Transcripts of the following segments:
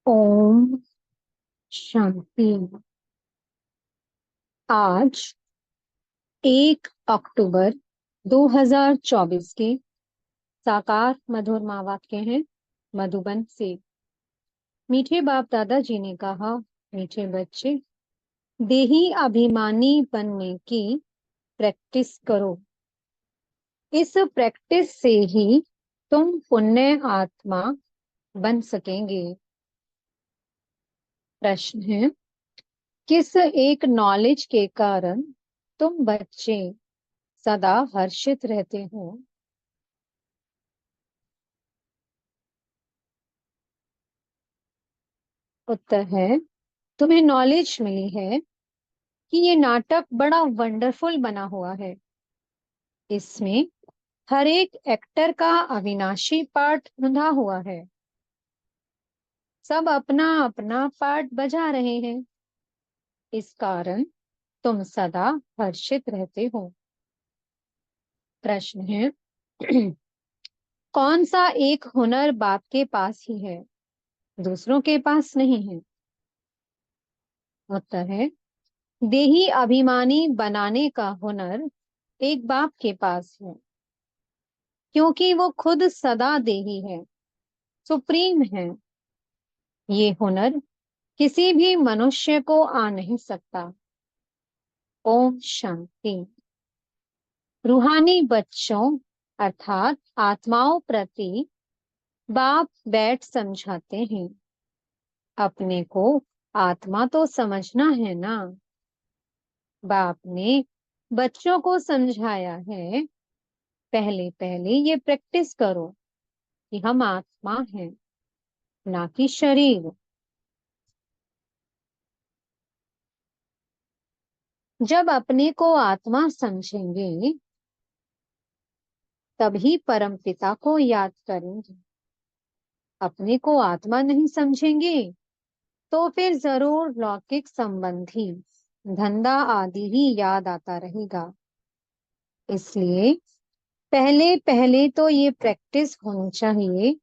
ओम शांति। आज 1 अक्टूबर 2024 के साकार मधुर माँ वाक्य हैं मधुबन से। मीठे बाप दादाजी ने कहा, मीठे बच्चे, देही अभिमानी बनने की प्रैक्टिस करो। इस प्रैक्टिस से ही तुम पुण्य आत्मा बन सकेंगे। प्रश्न है, किस एक नॉलेज के कारण तुम बच्चे सदा हर्षित रहते हो? उत्तर है, तुम्हें नॉलेज मिली है कि ये नाटक बड़ा वंडरफुल बना हुआ है। इसमें हर एक एक्टर का अविनाशी पार्ट बंधा हुआ है। सब अपना अपना पार्ट बजा रहे हैं। इस कारण तुम सदा हर्षित रहते हो। प्रश्न है, कौन सा एक हुनर बाप के पास ही है, दूसरों के पास नहीं है? उत्तर है, देही अभिमानी बनाने का हुनर एक बाप के पास है, क्योंकि वो खुद सदा देही है, सुप्रीम है। ये हुनर किसी भी मनुष्य को आ नहीं सकता। ओम शांति। रूहानी बच्चों अर्थात आत्माओं प्रति बाप बैठ समझाते हैं। अपने को आत्मा तो समझना है ना। बाप ने बच्चों को समझाया है, पहले पहले ये प्रैक्टिस करो कि हम आत्मा हैं, ना कि शरीर। जब अपने को आत्मा समझेंगे तभी परम पिता को याद करेंगे। अपने को आत्मा नहीं समझेंगे तो फिर जरूर लौकिक संबंधी धंधा आदि ही याद आता रहेगा। इसलिए पहले पहले तो ये प्रैक्टिस होनी चाहिए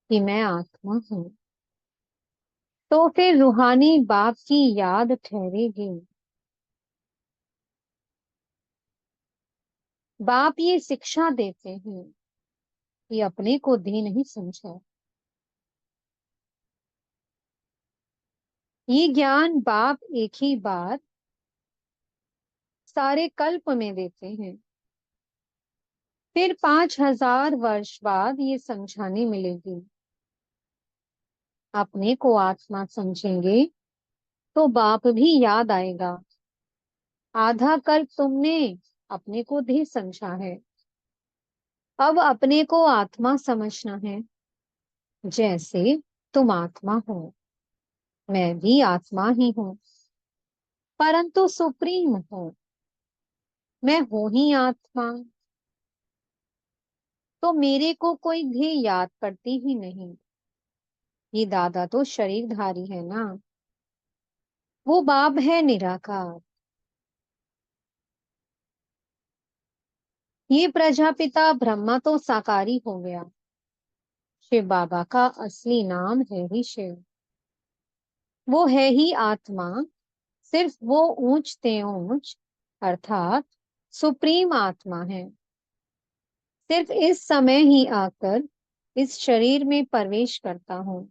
कि मैं आत्मा हूँ, तो फिर रूहानी बाप की याद ठहरेगी। बाप ये शिक्षा देते हैं कि अपने को देह नहीं समझा। ये ज्ञान बाप एक ही बार सारे कल्प में देते हैं। फिर 5000 वर्ष बाद ये समझाने मिलेगी। अपने को आत्मा समझेंगे तो बाप भी याद आएगा। आधा कल्प तुमने अपने को देह समझा है, अब अपने को आत्मा समझना है। जैसे तुम आत्मा हो, मैं भी आत्मा ही हूँ, परंतु सुप्रीम हूँ। मैं हूं ही आत्मा, तो मेरे को कोई ध्येय याद पड़ती ही नहीं। ये दादा तो शरीरधारी है ना, वो बाप है निराकार। ये प्रजापिता ब्रह्मा तो साकारी हो गया। शिव बाबा का असली नाम है ही शिव। वो है ही आत्मा, सिर्फ वो ऊंच ते ऊंच अर्थात सुप्रीम आत्मा है। सिर्फ इस समय ही आकर इस शरीर में प्रवेश करता हूँ।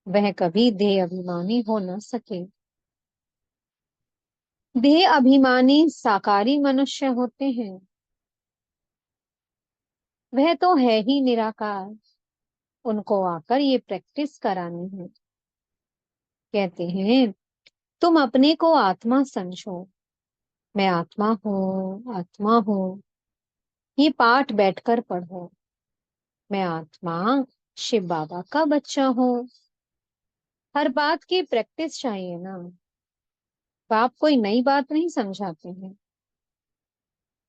वह कभी देह अभिमानी हो न सके। देह अभिमानी साकारी मनुष्य होते हैं, वह तो है ही निराकार। उनको आकर ये प्रैक्टिस करानी है। कहते हैं, तुम अपने को आत्मा समझो। मैं आत्मा हूँ, आत्मा हूँ। ये पाठ बैठकर पढ़ो। मैं आत्मा शिव बाबा का बच्चा हूँ। हर बात की प्रैक्टिस चाहिए ना। बाप कोई नई बात नहीं समझाते हैं।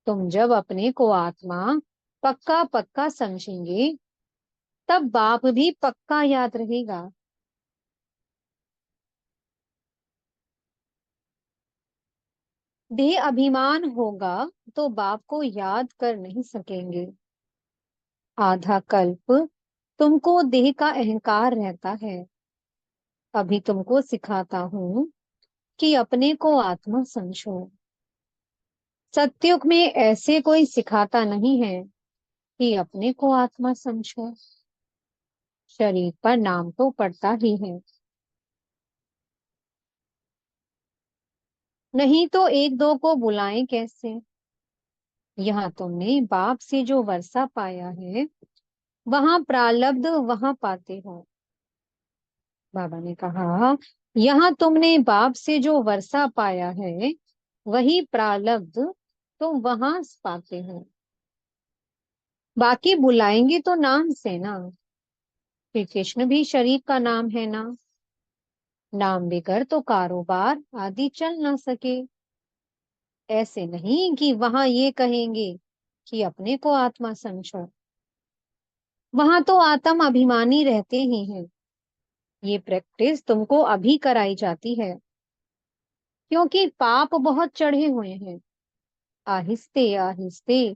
तुम जब अपने को आत्मा पक्का पक्का समझेंगे तब बाप भी पक्का याद रहेगा। देह अभिमान होगा तो बाप को याद कर नहीं सकेंगे। आधा कल्प तुमको देह का अहंकार रहता है, अभी तुमको सिखाता हूँ कि अपने को आत्मा समझो। सत्युग में ऐसे कोई सिखाता नहीं है कि अपने को आत्मा समझो। शरीर पर नाम तो पड़ता ही है, नहीं तो एक दो को बुलाएं कैसे। यहाँ तुमने बाप से जो वर्षा पाया है, वहां प्रालब्ध वहां पाते हो। बाबा ने कहा, यहाँ तुमने बाप से जो वर्षा पाया है, वही प्रालब्ध तुम वहां पाते हो। बाकी बुलाएंगे तो नाम से ना। श्री कृष्ण भी शरीर का नाम है ना। नाम बिगर तो कारोबार आदि चल ना सके। ऐसे नहीं कि वहां ये कहेंगे कि अपने को आत्मा समझो। वहां तो आत्म अभिमानी रहते ही हैं। ये प्रैक्टिस तुमको अभी कराई जाती है, क्योंकि पाप बहुत चढ़े हुए हैं। आहिस्ते आहिस्ते,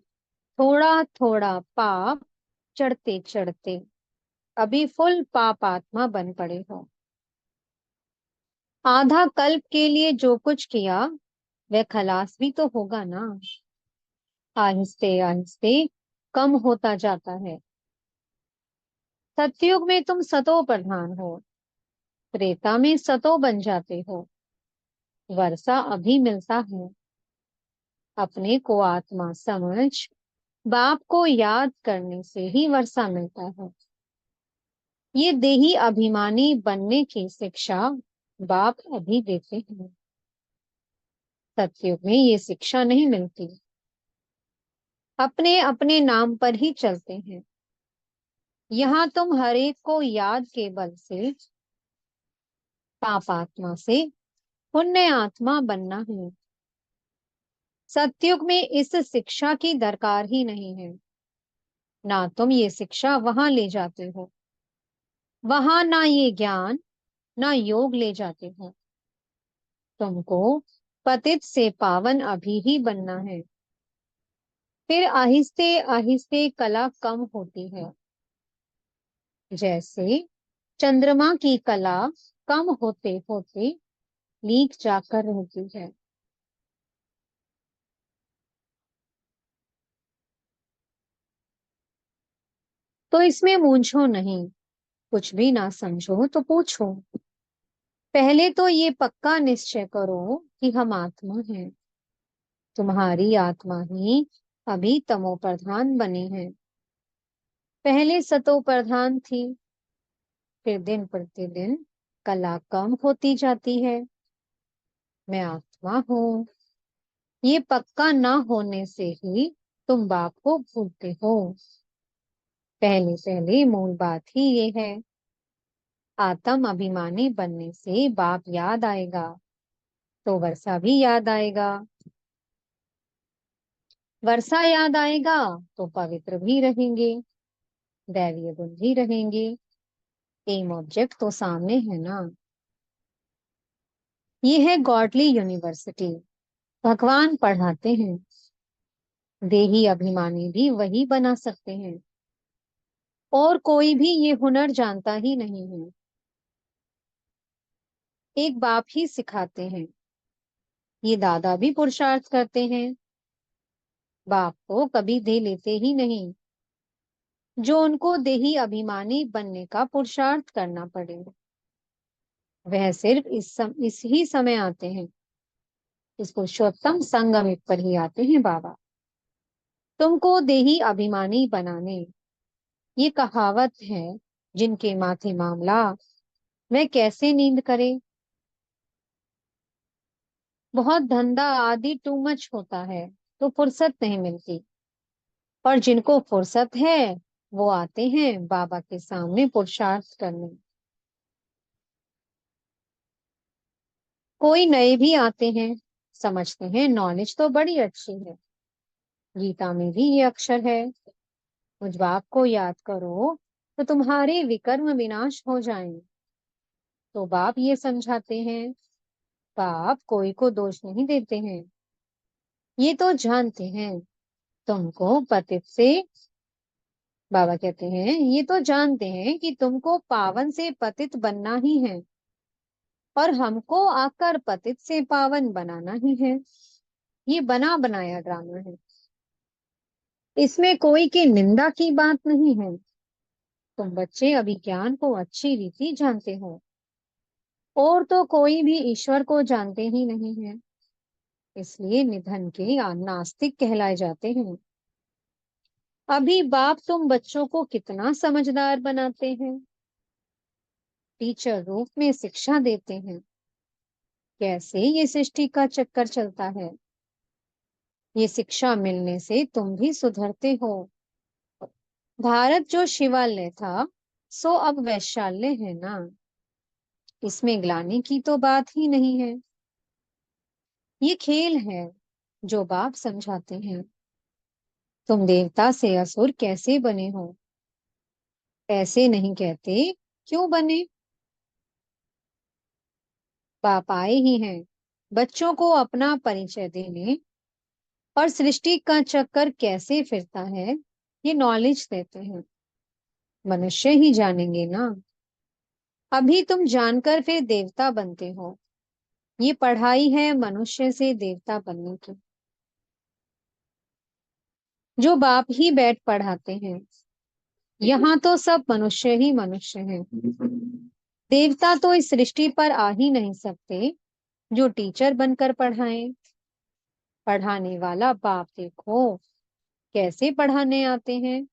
थोड़ा थोड़ा पाप चढ़ते चढ़ते अभी फुल पाप आत्मा बन पड़े हो। आधा कल्प के लिए जो कुछ किया, वह खलास भी तो होगा ना। आहिस्ते आहिस्ते कम होता जाता है। सतयुग में तुम सतो प्रधान हो, त्रेता में सतो बन जाते हो। वर्षा अभी मिलता है। अपने को आत्मा समझ, बाप को याद करने से ही वर्षा मिलता है। ये देही अभिमानी बनने की शिक्षा बाप अभी देते हैं। सतयुग में ये शिक्षा नहीं मिलती। अपने अपने नाम पर ही चलते हैं। यहाँ तुम हरेक को याद के बल से पाप आत्मा से पुण्य आत्मा बनना है। सतयुग में इस शिक्षा की दरकार ही नहीं है। ना तुम ये शिक्षा वहां ले जाते हो। वहां ना ये ज्ञान ना योग ले जाते हो। तुमको पतित से पावन अभी ही बनना है। फिर आहिस्ते आहिस्ते कला कम होती है। जैसे चंद्रमा की कला कम होते होते लीक जाकर रहती है। तो इसमें मूंझो नहीं। कुछ भी ना समझो तो पूछो। पहले तो ये पक्का निश्चय करो कि हम आत्मा हैं। तुम्हारी आत्मा ही अभी तमो प्रधान बनी है। पहले सतो प्रधान थी। फिर दिन प्रतिदिन कला कम होती जाती है। मैं आत्मा हूँ, ये पक्का ना होने से ही तुम बाप को भूलते हो। पहले पहले मूल बात ही ये है। आत्म अभिमानी बनने से बाप याद आएगा, तो वर्षा भी याद आएगा। वर्षा याद आएगा तो पवित्र भी रहेंगे, दैवीय गुण भी रहेंगे। एम ऑब्जेक्ट तो सामने है ना। ये है गॉडली यूनिवर्सिटी। भगवान पढ़ाते हैं। देही अभिमानी भी वही बना सकते हैं। और कोई भी ये हुनर जानता ही नहीं है। एक बाप ही सिखाते हैं। ये दादा भी पुरुषार्थ करते हैं। बाप को कभी दे लेते ही नहीं, जो उनको देही अभिमानी बनने का पुरुषार्थ करना पड़े। वह सिर्फ इस ही समय आते हैं। इस पुरुषोत्तम संगम युग पर ही आते हैं बाबा, तुमको देही अभिमानी बनाने। ये कहावत है, जिनके माथे मामला वह कैसे नींद करे। बहुत धंधा आदि टू मच होता है, तो फुर्सत नहीं मिलती। और जिनको फुर्सत है, वो आते हैं बाबा के सामने पुरुषार्थ करने। कोई नए भी आते हैं, समझते हैं नॉलेज तो बड़ी अच्छी है, गीता में भी ये अक्षर है, मुझ बाप को याद करो तो तुम्हारे विकर्म विनाश हो जाएं। तो बाप ये समझाते हैं। बाप कोई को दोष नहीं देते हैं। ये तो जानते हैं तुमको पतित से, बाबा कहते हैं ये तो जानते हैं कि तुमको पावन से पतित बनना ही है। और हमको आकर पतित से पावन बनाना ही है। ये बना बनाया ड्रामा है। इसमें कोई की निंदा की बात नहीं है। तुम बच्चे अभिज्ञान को अच्छी रीति जानते हो, और तो कोई भी ईश्वर को जानते ही नहीं है। इसलिए निधन के नास्तिक कहलाए जाते हैं। अभी बाप तुम बच्चों को कितना समझदार बनाते हैं। टीचर रूप में शिक्षा देते हैं कैसे ये सृष्टि का चक्कर चलता है। ये शिक्षा मिलने से तुम भी सुधरते हो। भारत जो शिवालय था, सो अब वैशाल्य है ना। इसमें ग्लानि की तो बात ही नहीं है। ये खेल है जो बाप समझाते हैं। तुम देवता से असुर कैसे बने हो, ऐसे नहीं कहते। क्यों बने? बाप आए ही हैं बच्चों को अपना परिचय देने, और सृष्टि का चक्कर कैसे फिरता है ये नॉलेज देते हैं। मनुष्य ही जानेंगे ना। अभी तुम जानकर फिर देवता बनते हो। ये पढ़ाई है मनुष्य से देवता बनने की, जो बाप ही बैठ पढ़ाते हैं। यहाँ तो सब मनुष्य ही मनुष्य हैं। देवता तो इस सृष्टि पर आ ही नहीं सकते जो टीचर बनकर पढ़ाएं। पढ़ाने वाला बाप देखो कैसे पढ़ाने आते हैं।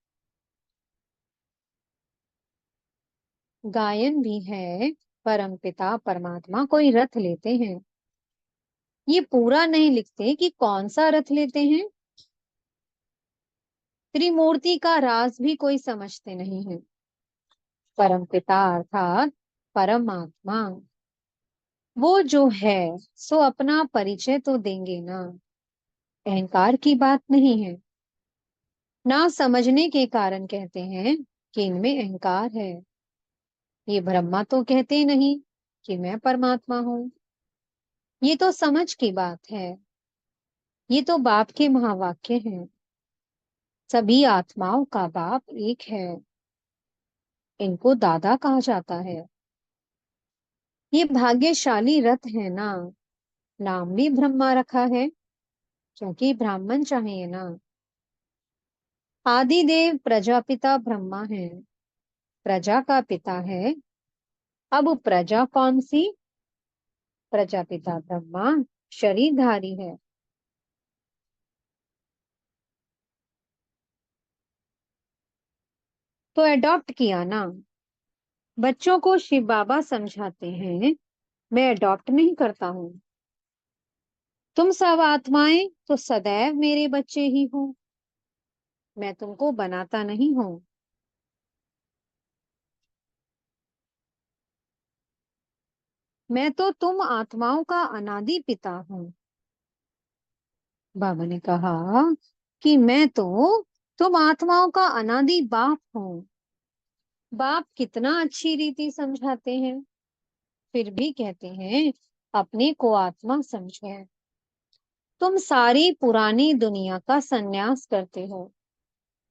गायन भी है। परमपिता परमात्मा कोई रथ लेते हैं। ये पूरा नहीं लिखते कि कौन सा रथ लेते हैं। त्रिमूर्ति का राज भी कोई समझते नहीं है। परमपिता अर्थात परमात्मा, वो जो है सो अपना परिचय तो देंगे ना। अहंकार की बात नहीं है। ना समझने के कारण कहते हैं कि इनमें अहंकार है। ये ब्रह्मा तो कहते नहीं कि मैं परमात्मा हूँ। ये तो समझ की बात है। ये तो बाप के महावाक्य हैं। सभी आत्माओं का बाप एक है। इनको दादा कहा जाता है। ये भाग्यशाली रथ है ना। नाम भी ब्रह्मा रखा है क्योंकि ब्राह्मण चाहिए ना। आदिदेव प्रजापिता ब्रह्मा है। प्रजा का पिता है। अब प्रजा कौन सी? प्रजापिता ब्रह्मा शरीरधारी है। तो अडॉप्ट किया ना। बच्चों को शिव बाबा समझाते हैं, मैं अडॉप्ट नहीं करता हूँ। तुम सब आत्माएं तो सदैव मेरे बच्चे ही हो। मैं तुमको बनाता नहीं हूँ। मैं तो तुम आत्माओं का अनादि पिता हूँ। बाबा ने कहा कि मैं तो तुम आत्माओं का अनादि बाप हूँ। बाप कितना अच्छी रीति समझाते हैं, फिर भी कहते हैं अपने को आत्मा समझो। तुम सारी पुरानी दुनिया का सन्यास करते हो।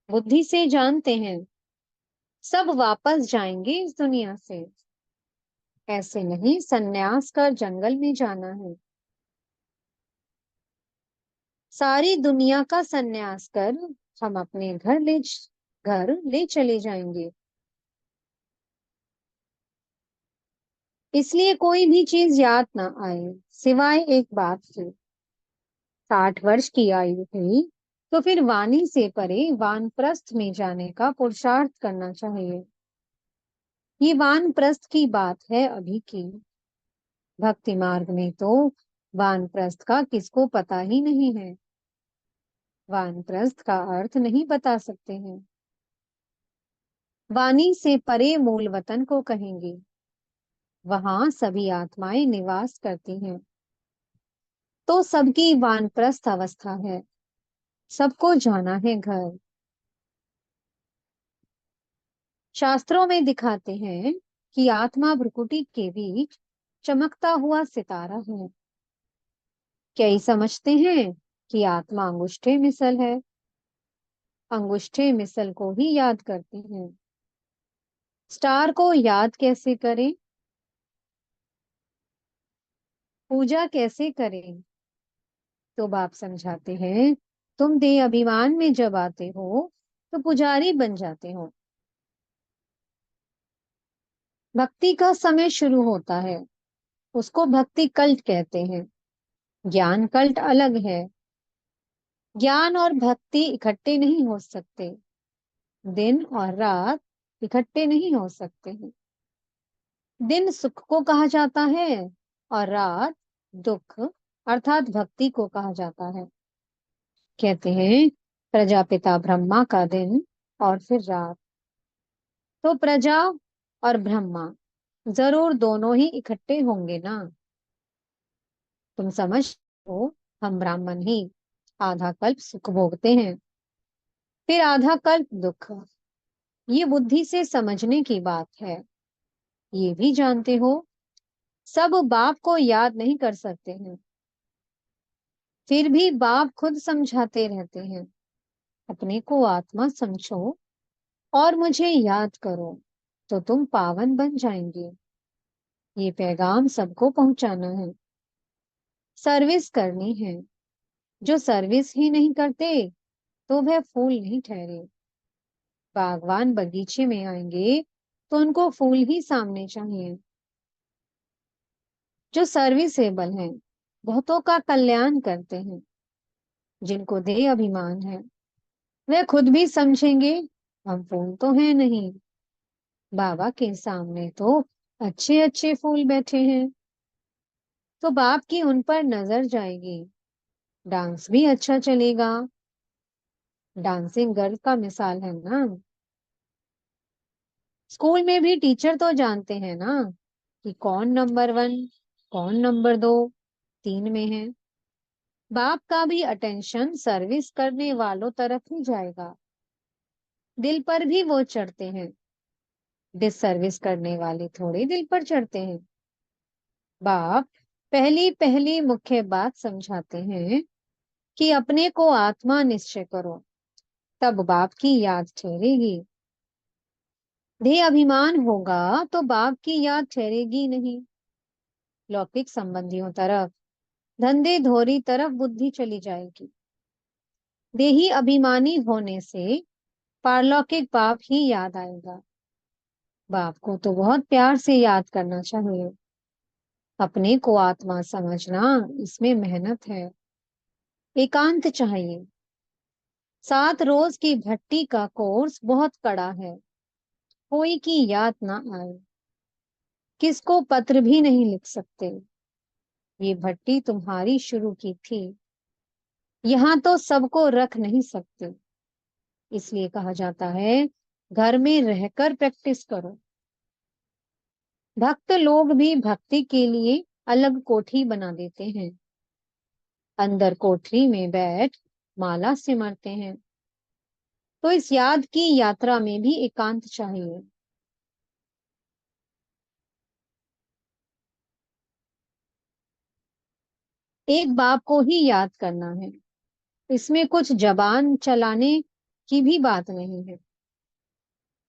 बुद्धि से जानते हैं सब वापस जाएंगे इस दुनिया से। ऐसे नहीं सन्यास कर जंगल में जाना है। सारी दुनिया का सन्यास कर हम अपने घर ले चले जाएंगे। इसलिए कोई भी चीज याद ना आए सिवाय एक बात के। 60 वर्ष की आयु हुई तो फिर वाणी से परे वानप्रस्थ में जाने का पुरुषार्थ करना चाहिए। ये वानप्रस्थ की बात है अभी की। भक्ति मार्ग में तो वानप्रस्थ का किसको पता ही नहीं है। वानप्रस्थ का अर्थ नहीं बता सकते हैं। वाणी से परे मूल वतन को कहेंगे। वहां सभी आत्माएं निवास करती हैं। तो सबकी वानप्रस्थ अवस्था है। सबको जाना है घर। शास्त्रों में दिखाते हैं कि आत्मा भ्रुकुटी के बीच चमकता हुआ सितारा है। कई समझते हैं कि आत्मा अंगुष्ठे मिसल है। अंगुष्ठे मिसल को ही याद करते हैं। स्टार को याद कैसे करें? पूजा कैसे करें? तो बाप समझाते हैं, तुम देह अभिमान में जब आते हो तो पुजारी बन जाते हो। भक्ति का समय शुरू होता है, उसको भक्ति कल्ट कहते हैं। ज्ञान कल्ट अलग है। ज्ञान और भक्ति इकट्ठे नहीं हो सकते। दिन और रात इकट्ठे नहीं हो सकते हैं। दिन सुख को कहा जाता है और रात दुख अर्थात भक्ति को कहा जाता है। कहते हैं प्रजापिता ब्रह्मा का दिन और फिर रात। तो प्रजा और ब्रह्मा जरूर दोनों ही इकट्ठे होंगे ना। तुम समझ हो, हम ब्राह्मण ही आधा कल्प सुख भोगते हैं, फिर आधा कल्प दुख। ये बुद्धि से समझने की बात है। ये भी जानते हो, सब बाप को याद नहीं कर सकते हैं, फिर भी बाप खुद समझाते रहते हैं, अपने को आत्मा समझो और मुझे याद करो तो तुम पावन बन जाएंगे। ये पैगाम सबको पहुंचाना है, सर्विस करनी है। जो सर्विस ही नहीं करते तो वह फूल नहीं ठहरे। बागवान बगीचे में आएंगे तो उनको फूल ही सामने चाहिए। जो सर्विसेबल हैं, बहुतों का कल्याण करते हैं, जिनको देह अभिमान है, वे खुद भी समझेंगे हम फूल तो हैं नहीं, बाबा के सामने तो अच्छे अच्छे फूल बैठे हैं। तो बाप की उन पर नजर जाएगी, डांस भी अच्छा चलेगा। डांसिंग गर्ल का मिसाल है ना। स्कूल में भी टीचर तो जानते हैं ना कि कौन नंबर वन, कौन नंबर दो, तीन में है। बाप का भी अटेंशन सर्विस करने वालों तरफ ही जाएगा। दिल पर भी वो चढ़ते हैं, डिस सर्विस करने वाले थोड़े दिल पर चढ़ते हैं। बाप पहली पहली मुख्य बात समझाते हैं कि अपने को आत्मा निश्चय करो, तब बाप की याद ठहरेगी। देह अभिमान होगा तो बाप की याद ठहरेगी नहीं। लौकिक संबंधियों तरफ, धंधे धोरी तरफ बुद्धि चली जाएगी। देही अभिमानी होने से पारलौकिक बाप ही याद आएगा। बाप को तो बहुत प्यार से याद करना चाहिए। अपने को आत्मा समझना, इसमें मेहनत है, एकांत चाहिए। 7 रोज की भट्टी का कोर्स बहुत कड़ा है। कोई की याद ना आए, किसको पत्र भी नहीं लिख सकते। ये भट्टी तुम्हारी शुरू की थी, यहाँ तो सबको रख नहीं सकते। इसलिए कहा जाता है घर में रहकर प्रैक्टिस करो। भक्त लोग भी भक्ति के लिए अलग कोठी बना देते हैं, अंदर कोठरी में बैठ माला सिमरते हैं। तो इस याद की यात्रा में भी एकांत चाहिए। एक बाप को ही याद करना है, इसमें कुछ जबान चलाने की भी बात नहीं है।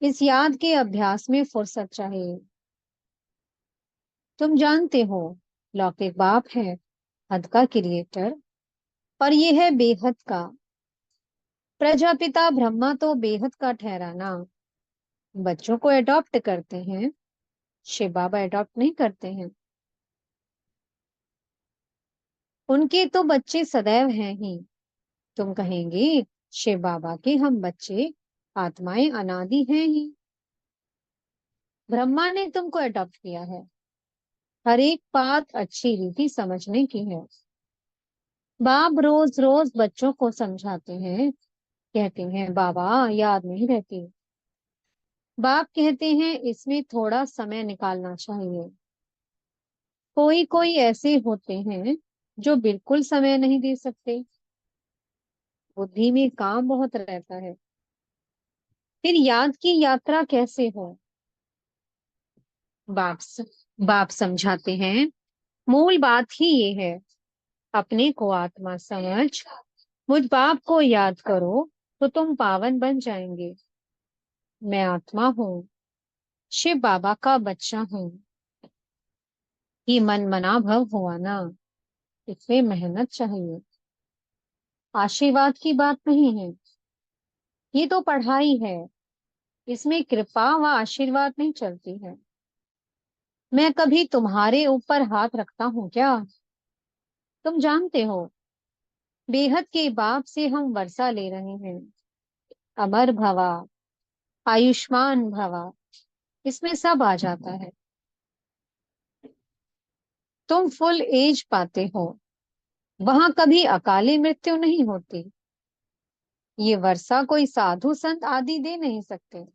इस याद के अभ्यास में फुर्सत चाहिए। तुम जानते हो, लौकिक बाप है हद का क्रिएटर और ये है बेहद का। प्रजापिता ब्रह्मा तो बेहद का ठहरा ना। बच्चों को अडॉप्ट करते हैं, शिव बाबा अडॉप्ट नहीं करते हैं। उनके तो बच्चे सदैव हैं ही। तुम कहेंगे शिव बाबा के हम बच्चे, आत्माएं अनादि हैं ही। ब्रह्मा ने तुमको अडॉप्ट किया है। हर एक बात अच्छी रीति समझने की है। बाप रोज रोज बच्चों को समझाते हैं, कहते हैं बाबा याद नहीं रहती। बाप कहते हैं इसमें थोड़ा समय निकालना चाहिए। कोई कोई ऐसे होते हैं जो बिल्कुल समय नहीं दे सकते, बुद्धि में काम बहुत रहता है। फिर याद की यात्रा कैसे हो? बाप स- बाप समझाते हैं, मूल बात ही ये है, अपने को आत्मा समझ, मुझ बाप को याद करो तो तुम पावन बन जाएंगे। मैं आत्मा हूँ, शिव बाबा का बच्चा हूँ। ही मन मना भव हुआ ना, इसमें मेहनत चाहिए, आशीर्वाद की बात नहीं है। ये तो पढ़ाई है, इसमें कृपा व आशीर्वाद नहीं चलती है। मैं कभी तुम्हारे ऊपर हाथ रखता हूँ क्या? तुम जानते हो, बेहद के बाप से हम वर्षा ले रहे हैं। अमर भवा, आयुष्मान भवा, इसमें सब आ जाता है। तुम फुल एज पाते हो, वहां कभी अकाली मृत्यु नहीं होती। ये वर्षा कोई साधु संत आदि दे नहीं सकते।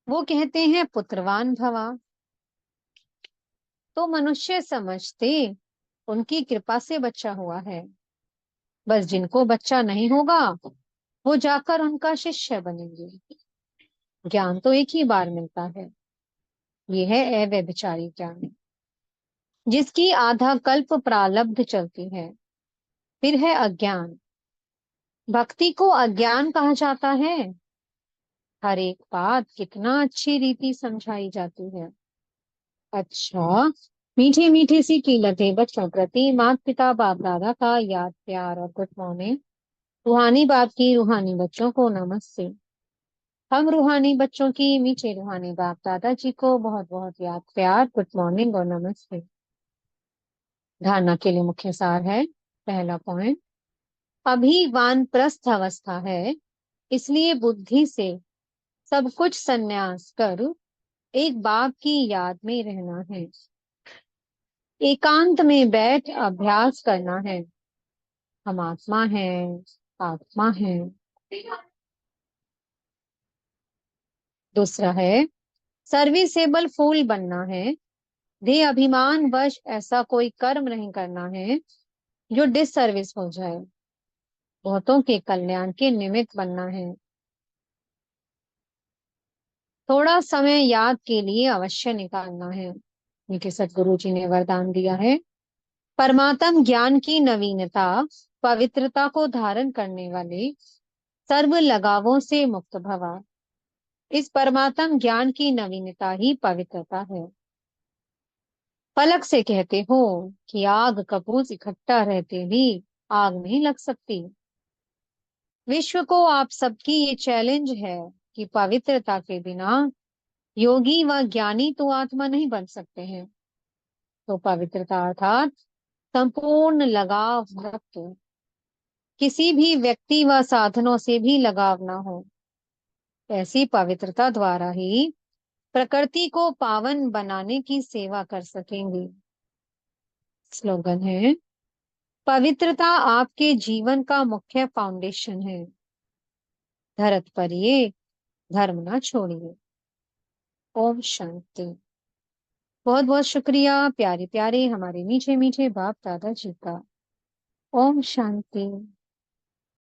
वो कहते हैं पुत्रवान भवा, तो मनुष्य समझते उनकी कृपा से बच्चा हुआ है। बस जिनको बच्चा नहीं होगा, वो जाकर उनका शिष्य बनेंगे। ज्ञान तो एक ही बार मिलता है, ये है अव्यभिचारी ज्ञान, जिसकी आधा कल्प प्रारब्ध चलती है। फिर है अज्ञान। भक्ति को अज्ञान कहा जाता है। हर एक बात कितना अच्छी रीति समझाई जाती है। अच्छा, मीठी मीठी सी कीमतें बच्चों प्रति माता पिता बाप दादा का याद प्यार और गुड मॉर्निंग। रूहानी बाप की रूहानी बच्चों को नमस्ते। हम रूहानी बच्चों की मीठे रूहानी बाप दादा जी को बहुत बहुत याद प्यार गुड मॉर्निंग और नमस्ते। धारणा के लिए मुख्य सार है। पहला पॉइंट, अभी वानप्रस्थ अवस्था है, इसलिए बुद्धि से सब कुछ संन्यास कर एक बाप की याद में रहना है। एकांत में बैठ अभ्यास करना है। हम आत्मा है, आत्मा है। दूसरा है, सर्विसेबल फूल बनना है। दे अभिमान वश ऐसा कोई कर्म नहीं करना है जो डिससर्विस हो जाए। बहुतों के कल्याण के निमित्त बनना है। थोड़ा समय याद के लिए अवश्य निकालना है। मीठे सदगुरु जी ने वरदान दिया है। परमात्म ज्ञान की नवीनता, पवित्रता को धारण करने वाले सर्व लगावों से मुक्त भवा। इस परमात्म ज्ञान की नवीनता ही पवित्रता है। पलक से कहते हो कि आग कपूस इकट्ठा रहते भी आग नहीं लग सकती। विश्व को आप सबकी ये चैलेंज है कि पवित्रता के बिना योगी व ज्ञानी तो आत्मा नहीं बन सकते हैं। तो पवित्रता अर्थात संपूर्ण लगाव मुक्त, किसी भी व्यक्ति व साधनों से भी लगाव ना हो। ऐसी पवित्रता द्वारा ही प्रकृति को पावन बनाने की सेवा कर सकेंगे। स्लोगन है, पवित्रता आपके जीवन का मुख्य फाउंडेशन है। धरत पर ये धर्म ना छोड़िए। ओम शांति। बहुत बहुत शुक्रिया प्यारे प्यारे हमारे मीठे मीठे बाप दादा जी का। ओम शांति।